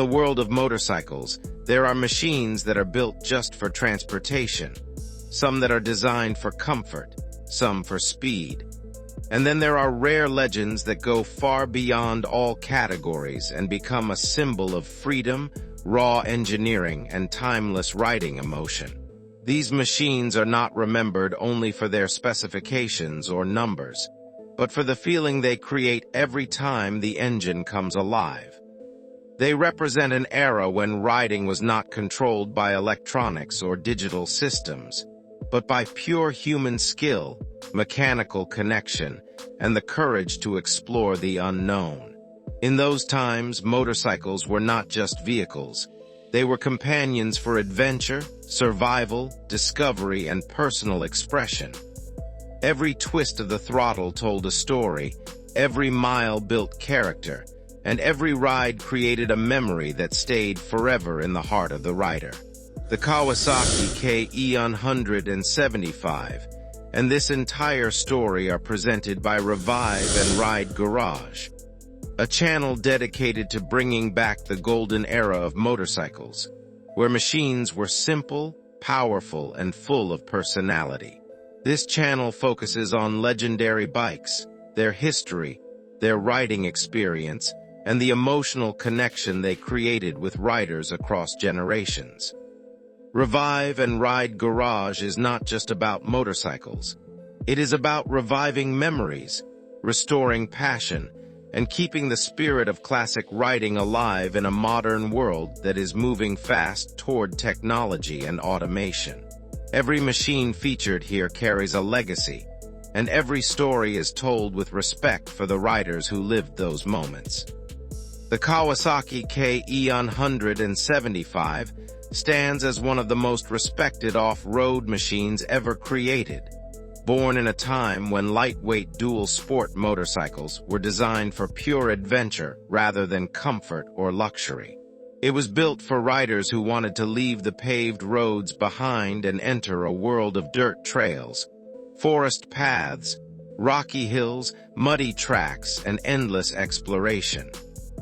the world of motorcycles, there are machines that are built just for transportation, some that are designed for comfort, some for speed. And then there are rare legends that go far beyond all categories and become a symbol of freedom, raw engineering, and timeless riding emotion. These machines are not remembered only for their specifications or numbers, but for the feeling they create every time the engine comes alive. They represent an era when riding was not controlled by electronics or digital systems, but by pure human skill, mechanical connection, and the courage to explore the unknown. In those times, motorcycles were not just vehicles. They were companions for adventure, survival, discovery, and personal expression. Every twist of the throttle told a story, every mile built character, and every ride created a memory that stayed forever in the heart of the rider. The Kawasaki KE175 and this entire story are presented by Revive and Ride Garage, a channel dedicated to bringing back the golden era of motorcycles, where machines were simple, powerful, and full of personality. This channel focuses on legendary bikes, their history, their riding experience, and the emotional connection they created with riders across generations. Revive and Ride Garage is not just about motorcycles. It is about reviving memories, restoring passion, and keeping the spirit of classic riding alive in a modern world that is moving fast toward technology and automation. Every machine featured here carries a legacy, and every story is told with respect for the riders who lived those moments. The Kawasaki KE175 stands as one of the most respected off-road machines ever created. Born in a time when lightweight dual-sport motorcycles were designed for pure adventure rather than comfort or luxury. It was built for riders who wanted to leave the paved roads behind and enter a world of dirt trails, forest paths, rocky hills, muddy tracks, and endless exploration.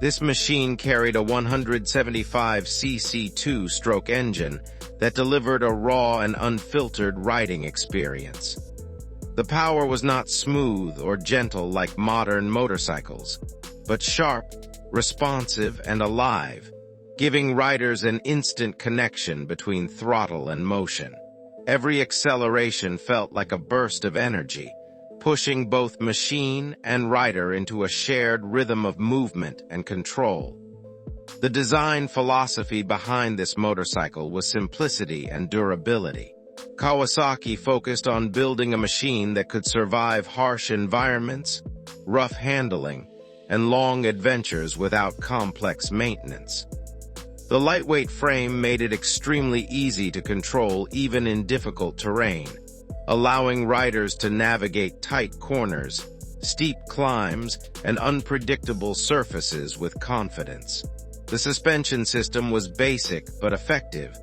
This machine carried a 175cc two-stroke engine that delivered a raw and unfiltered riding experience. The power was not smooth or gentle like modern motorcycles, but sharp, responsive, and alive, giving riders an instant connection between throttle and motion. Every acceleration felt like a burst of energy, pushing both machine and rider into a shared rhythm of movement and control. The design philosophy behind this motorcycle was simplicity and durability. Kawasaki focused on building a machine that could survive harsh environments, rough handling, and long adventures without complex maintenance. The lightweight frame made it extremely easy to control even in difficult terrain, allowing riders to navigate tight corners, steep climbs, and unpredictable surfaces with confidence. The suspension system was basic but effective,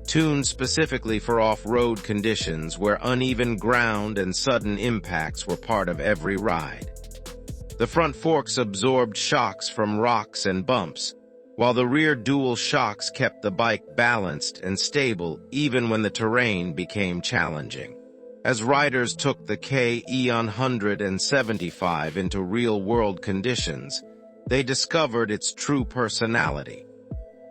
tuned specifically for off-road conditions where uneven ground and sudden impacts were part of every ride. The front forks absorbed shocks from rocks and bumps, while the rear dual shocks kept the bike balanced and stable even when the terrain became challenging. As riders took the KE175 into real-world conditions, they discovered its true personality.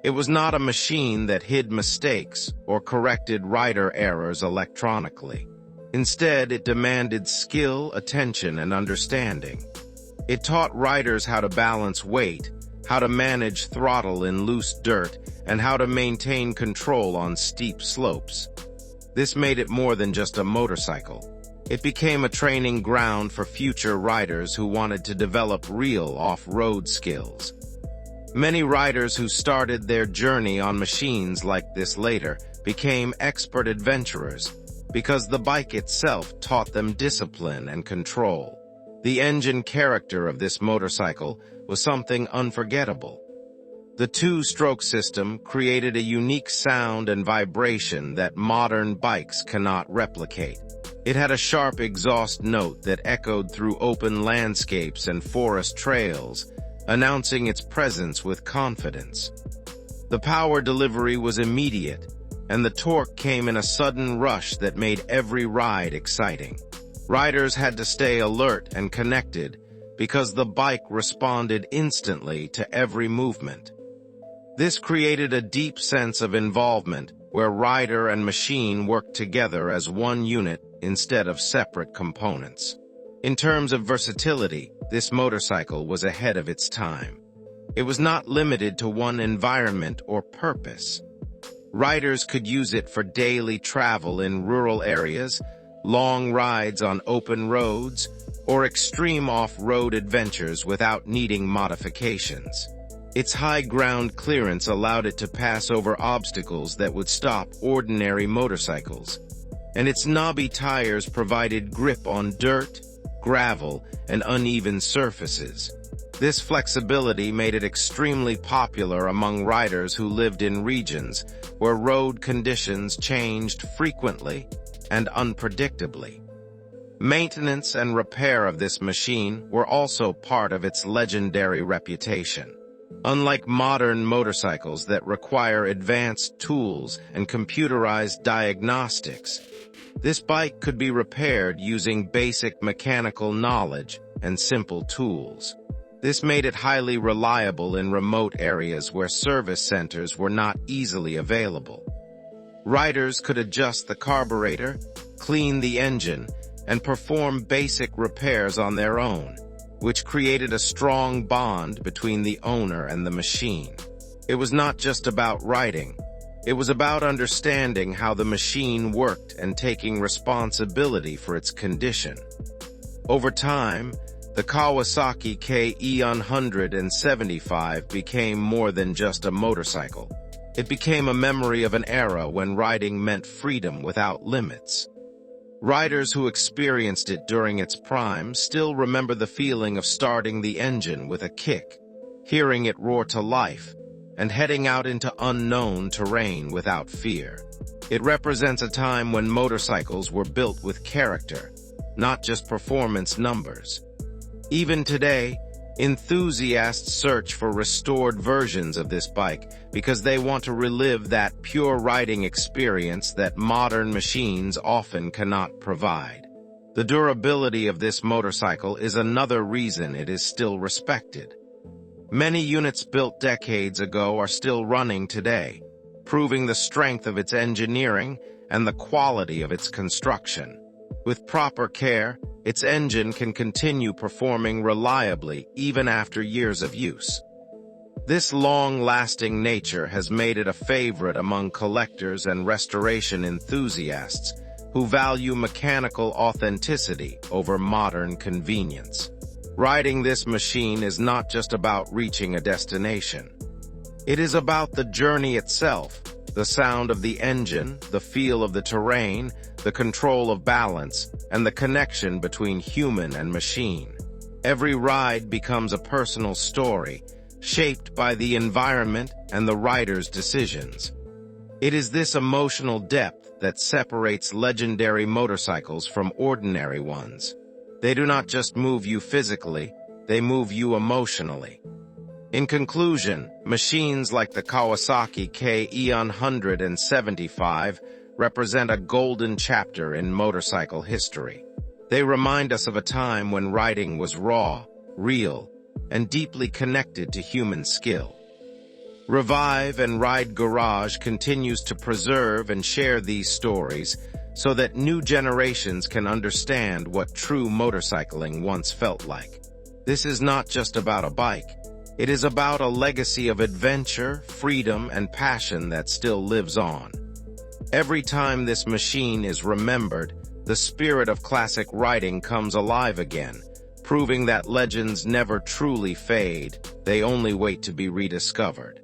It was not a machine that hid mistakes or corrected rider errors electronically. Instead, it demanded skill, attention, and understanding. It taught riders how to balance weight, how to manage throttle in loose dirt, and how to maintain control on steep slopes. This made it more than just a motorcycle. It became a training ground for future riders who wanted to develop real off-road skills. Many riders who started their journey on machines like this later became expert adventurers because the bike itself taught them discipline and control. The engine character of this motorcycle was something unforgettable. The two-stroke system created a unique sound and vibration that modern bikes cannot replicate. It had a sharp exhaust note that echoed through open landscapes and forest trails, announcing its presence with confidence. The power delivery was immediate, and the torque came in a sudden rush that made every ride exciting. Riders had to stay alert and connected because the bike responded instantly to every movement. This created a deep sense of involvement where rider and machine worked together as one unit instead of separate components. In terms of versatility, this motorcycle was ahead of its time. It was not limited to one environment or purpose. Riders could use it for daily travel in rural areas, long rides on open roads, or extreme off-road adventures without needing modifications. Its high ground clearance allowed it to pass over obstacles that would stop ordinary motorcycles, and its knobby tires provided grip on dirt, gravel, and uneven surfaces. This flexibility made it extremely popular among riders who lived in regions where road conditions changed frequently and unpredictably. Maintenance and repair of this machine were also part of its legendary reputation. Unlike modern motorcycles that require advanced tools and computerized diagnostics, this bike could be repaired using basic mechanical knowledge and simple tools. This made it highly reliable in remote areas where service centers were not easily available. Riders could adjust the carburetor, clean the engine, and perform basic repairs on their own, which created a strong bond between the owner and the machine. It was not just about riding. It was about understanding how the machine worked and taking responsibility for its condition. Over time, the Kawasaki KE175 became more than just a motorcycle. It became a memory of an era when riding meant freedom without limits. Riders who experienced it during its prime still remember the feeling of starting the engine with a kick, hearing it roar to life, and heading out into unknown terrain without fear. It represents a time when motorcycles were built with character, not just performance numbers. Even today, enthusiasts search for restored versions of this bike because they want to relive that pure riding experience that modern machines often cannot provide. The durability of this motorcycle is another reason it is still respected. Many units built decades ago are still running today, proving the strength of its engineering and the quality of its construction. With proper care, its engine can continue performing reliably even after years of use. This long-lasting nature has made it a favorite among collectors and restoration enthusiasts who value mechanical authenticity over modern convenience. Riding this machine is not just about reaching a destination. It is about the journey itself, the sound of the engine, the feel of the terrain, the control of balance, and the connection between human and machine. Every ride becomes a personal story, shaped by the environment and the rider's decisions. It is this emotional depth that separates legendary motorcycles from ordinary ones. They do not just move you physically, they move you emotionally. In conclusion, machines like the Kawasaki KE175 represent a golden chapter in motorcycle history. They remind us of a time when riding was raw, real, and deeply connected to human skill. Revive and Ride Garage continues to preserve and share these stories so that new generations can understand what true motorcycling once felt like. This is not just about a bike. It is about a legacy of adventure, freedom, and passion that still lives on. Every time this machine is remembered, the spirit of classic riding comes alive again, proving that legends never truly fade, they only wait to be rediscovered.